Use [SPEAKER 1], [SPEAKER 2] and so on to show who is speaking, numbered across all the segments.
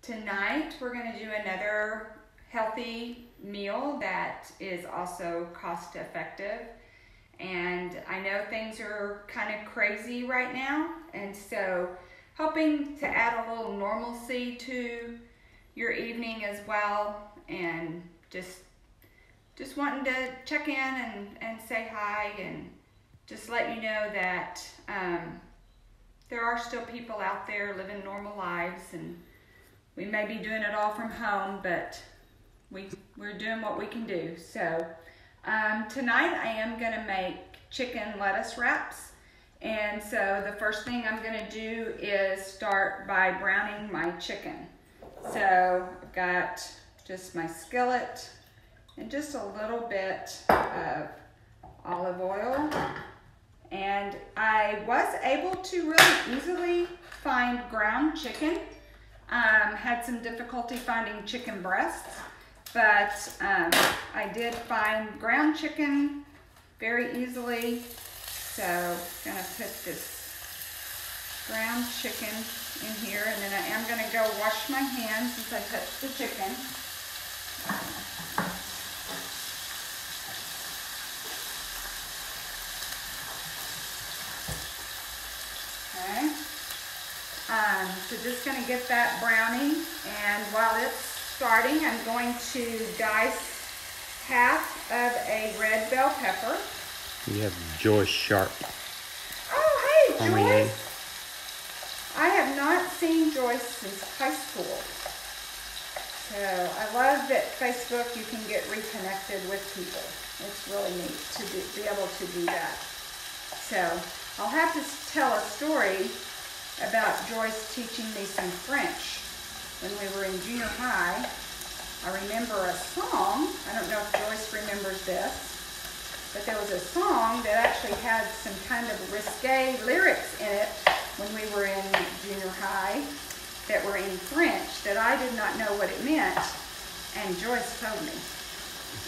[SPEAKER 1] Tonight we're going to do another healthy meal that is also cost effective. And I know things are kind of crazy right now, and so hoping to add a little normalcy to your evening as well, and just wanting to check in and say hi, and just let you know that there are still people out there living normal lives, and we may be doing it all from home, but we're doing what we can do. So tonight I am going to make chicken lettuce wraps, and so the first thing I'm going to do is start by browning my chicken. So I've got just my skillet and just a little bit of olive oil, and I was able to really easily find ground chicken. Had some difficulty finding chicken breasts, but I did find ground chicken very easily. So I'm gonna put this ground chicken in here, and then I am gonna go wash my hands since I touched the chicken. Okay. So just going to get that browning, and while it's starting, I'm going to dice half of a red bell pepper.
[SPEAKER 2] You have Joyce Sharp.
[SPEAKER 1] Oh, hey, Joyce! I have not seen Joyce since high school. So I love that Facebook, you can get reconnected with people. It's really neat to be able to do that. So I'll have to tell a story about Joyce teaching me some French when we were in junior high. I remember a song, I don't know if Joyce remembers this, but there was a song that actually had some kind of risque lyrics in it when we were in junior high that were in French that I did not know what it meant, and Joyce told me.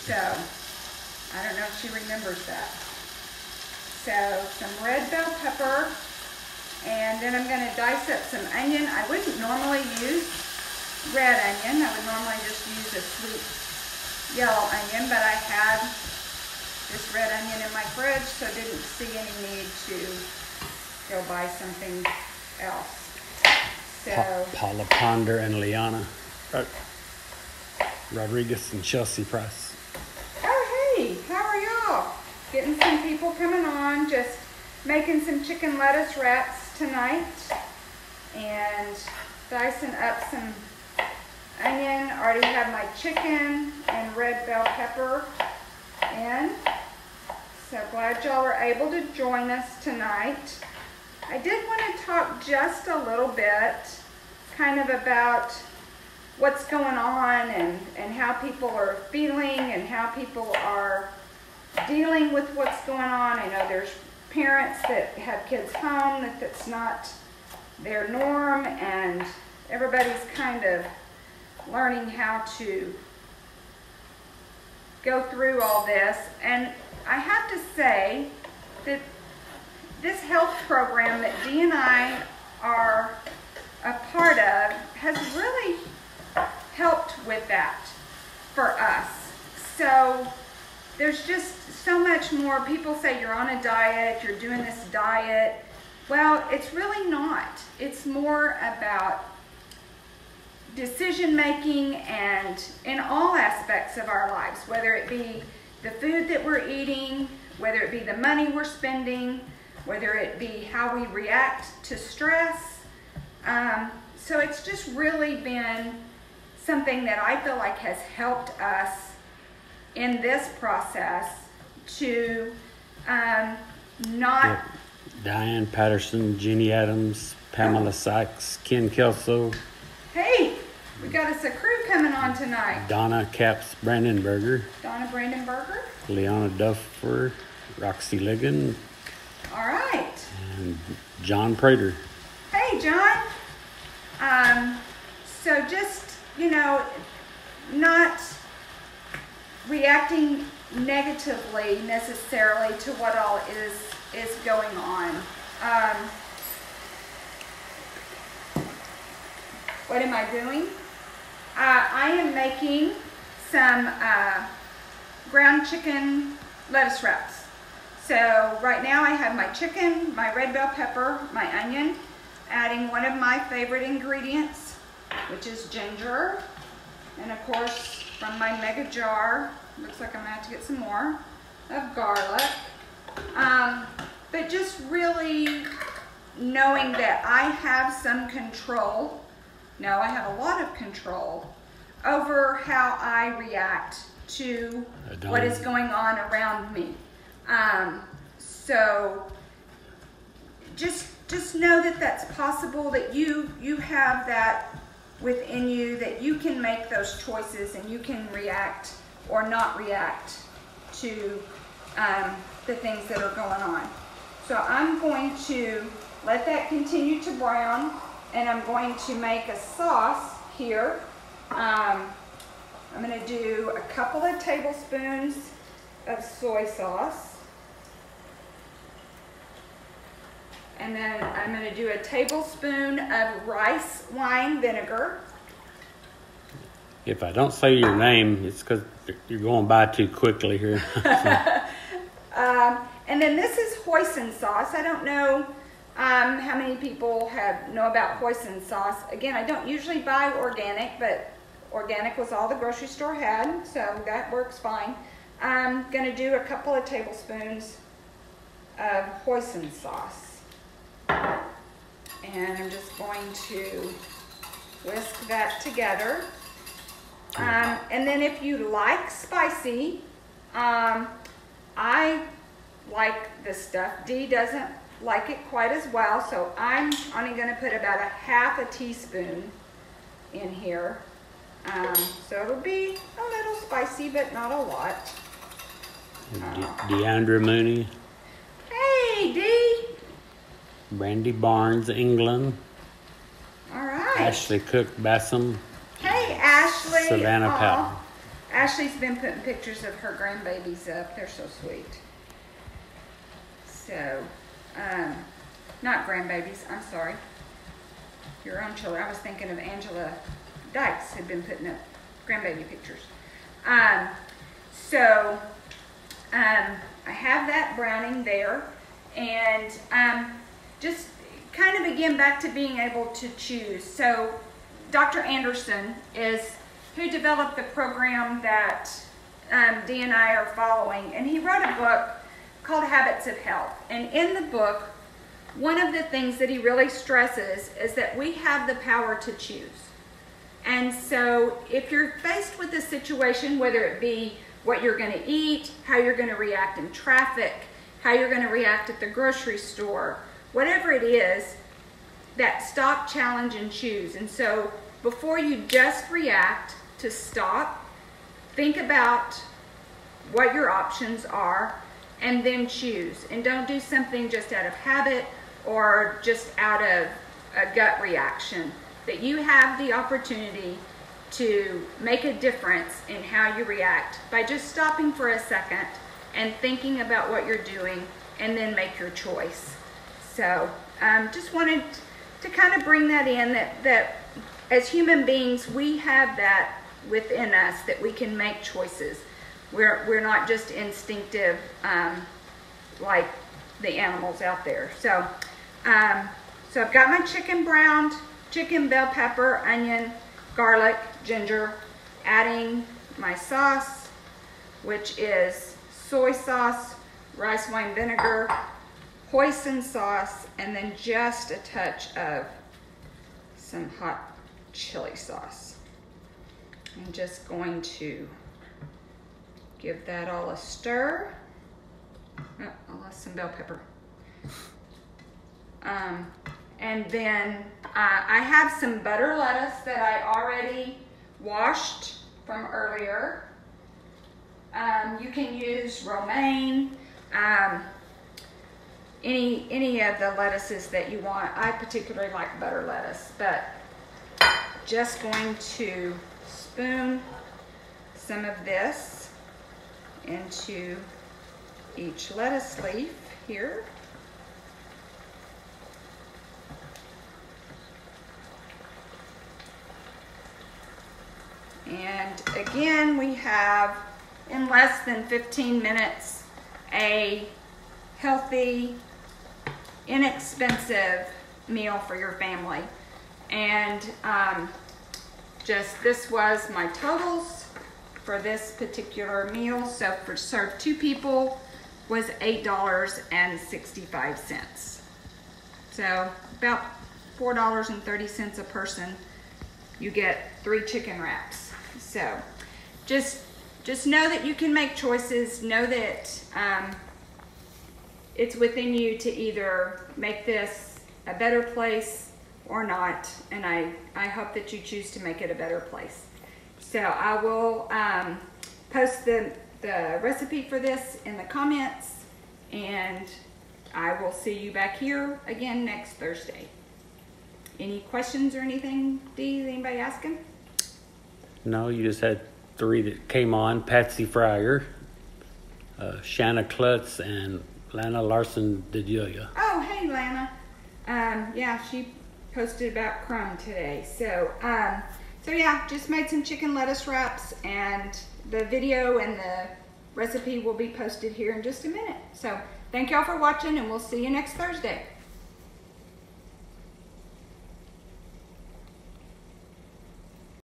[SPEAKER 1] So I don't know if she remembers that. So some red bell pepper, and then I'm going to dice up some onion. I wouldn't normally use red onion. I would normally just use a sweet yellow onion, but I had this red onion in my fridge, so didn't see any need to go buy something else. So
[SPEAKER 2] Paula Ponder and Liana Rodriguez and Chelsea Price.
[SPEAKER 1] Oh, hey, how are y'all? Getting some people coming on, just making some chicken lettuce wraps tonight, and dicing up some onion. Already have my chicken and red bell pepper in. So glad y'all were able to join us tonight. I did want to talk just a little bit kind of about what's going on and how people are feeling and how people are dealing with what's going on. I know there's parents that have kids home that's not their norm, and everybody's kind of learning how to go through all this. And I have to say that this health program that Dee and I are a part of has really helped with that for us. So there's just so much more. People say you're on a diet, you're doing this diet. Well, it's really not. It's more about decision making, and in all aspects of our lives, whether it be the food that we're eating, whether it be the money we're spending, whether it be how we react to stress. So it's just really been something that I feel like has helped us in this process to not...
[SPEAKER 2] Yep. Diane Patterson, Jeannie Adams, Pamela Sykes, Ken Kelso.
[SPEAKER 1] Hey, we got us a crew coming on tonight.
[SPEAKER 2] Donna Caps Brandenberger.
[SPEAKER 1] Donna Brandenberger.
[SPEAKER 2] Liana Duffer, Roxy Ligon.
[SPEAKER 1] All right.
[SPEAKER 2] And John Prater.
[SPEAKER 1] Hey, John. So just, not reacting negatively necessarily to what all is going on. What am I doing? I am making some ground chicken lettuce wraps. So right now I have my chicken, my red bell pepper, my onion, adding one of my favorite ingredients, which is ginger, and of course from my mega jar, looks like I'm gonna have to get some more, of garlic. But just really knowing that I have some control, no, I have a lot of control over how I react to what is going on around me. So just know that that's possible, that you have that within you, that you can make those choices and you can react or not react to the things that are going on. So I'm going to let that continue to brown, and I'm going to make a sauce here. I'm going to do a couple of tablespoons of soy sauce. And then I'm going to do a tablespoon of rice wine vinegar.
[SPEAKER 2] If I don't say your name, it's because you're going by too quickly here.
[SPEAKER 1] And then this is hoisin sauce. I don't know how many people know about hoisin sauce. Again, I don't usually buy organic, but organic was all the grocery store had, so that works fine. I'm going to do a couple of tablespoons of hoisin sauce. And I'm just going to whisk that together. And then if you like spicy, I like this stuff. Dee doesn't like it quite as well, so I'm only going to put about a half a teaspoon in here. So it'll be a little spicy, but not a lot.
[SPEAKER 2] Deandra Mooney.
[SPEAKER 1] Hey, Dee.
[SPEAKER 2] Brandy Barnes, England.
[SPEAKER 1] All right.
[SPEAKER 2] Ashley Cook Bassam.
[SPEAKER 1] Hey, Ashley.
[SPEAKER 2] Savannah Powell.
[SPEAKER 1] Ashley's been putting pictures of her grandbabies up. They're so sweet. So, not grandbabies, I'm sorry. Your own children. I was thinking of Angela Dykes had been putting up grandbaby pictures. So, I have that browning there. And just kind of again back to being able to choose. So, Dr. Anderson is who developed the program that Dee and I are following. And he wrote a book called Habits of Health. And in the book, one of the things that he really stresses is that we have the power to choose. And so if you're faced with a situation, whether it be what you're going to eat, how you're going to react in traffic, how you're going to react at the grocery store, whatever it is, that stop, challenge, and choose. And so before you just react, to stop, think about what your options are, and then choose. And don't do something just out of habit or just out of a gut reaction. That you have the opportunity to make a difference in how you react by just stopping for a second and thinking about what you're doing, and then make your choice. So just wanted to kind of bring that in, that as human beings, we have that within us, that we can make choices. We're not just instinctive like the animals out there. So, so I've got my chicken browned, chicken, bell pepper, onion, garlic, ginger, adding my sauce, which is soy sauce, rice wine vinegar, hoisin sauce, and then just a touch of some hot chili sauce. I'm just going to give that all a stir. Oh, I lost some bell pepper. And then I have some butter lettuce that I already washed from earlier. You can use romaine, any of the lettuces that you want. I particularly like butter lettuce, but just going to spoon some of this into each lettuce leaf here. And again, we have, in less than 15 minutes, a healthy, inexpensive meal for your family. And this was my totals for this particular meal. So for serve 2 people was $8.65. So about $4.30 a person. You get 3 chicken wraps. So just know that you can make choices. Know that it's within you to either make this a better place or not. And I hope that you choose to make it a better place. So I will post the recipe for this in the comments, and I will see you back here again next Thursday. Any questions or anything, Dee? Is anybody asking?
[SPEAKER 2] No, you just had 3 that came on: Patsy Fryer, Shanna Klutz, and Lana Larson DeJulia.
[SPEAKER 1] Oh, hey, Lana. Yeah, she posted about crumb today. So yeah, just made some chicken lettuce wraps, and the video and the recipe will be posted here in just a minute. So thank y'all for watching, and we'll see you next Thursday.